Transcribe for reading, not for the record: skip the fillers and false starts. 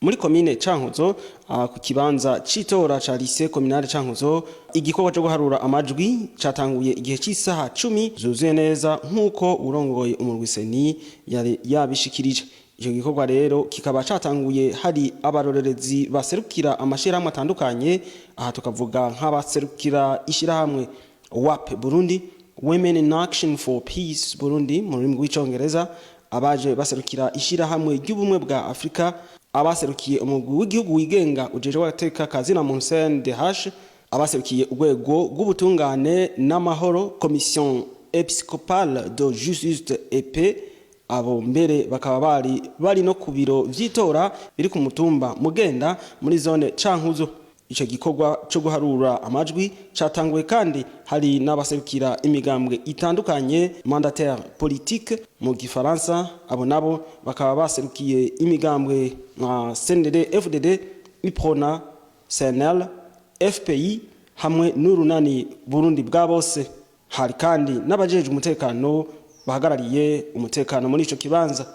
muri komine Cankuzo ku kibanza citora ca lycée communale Cankuzo igikorwa cyo guharura amajwi catanguye igihe cy'isaha 10 zuzuye neza nkuko urongoye umurwiseni yari yabishikirije. Icyo gikorwa rero kikaba catanguye hari abarorerezi baserukira amashirahamwe atandukanye, aha tukavuga nk'abaserukira ishirahamwe WAP Burundi, Women in Action for Peace Burundi mu rurimi rw'icongereza, abaje baserukira ishirahamwe ry'ubumwe bwa Afrika, abaserukiye umugwi w'igihugu wigenga ujeje wateka kazi na CNDH, abaserukiye urwego rw'ubutungane n'amahoro Commission Episcopale de Justice et Paix. Abo mbere bakaba bari no ku biro vy'itora biri ku mutumba Mugenda muri zone Cankuzo. Ico gikorwa cyo guharura amajwi catanguye kandi hari n'abaserukira imigambwe itandukanye mandataire politique mu gifaransa, abo nabo bakaba baserukiye imigambwe nka CNDD FDD, IPRONA, CNL, FPI hamwe n'urunani Burundi bwa bose. Hari kandi n'abajeje umutekano bahagarariye umutekano muri ico kibanza.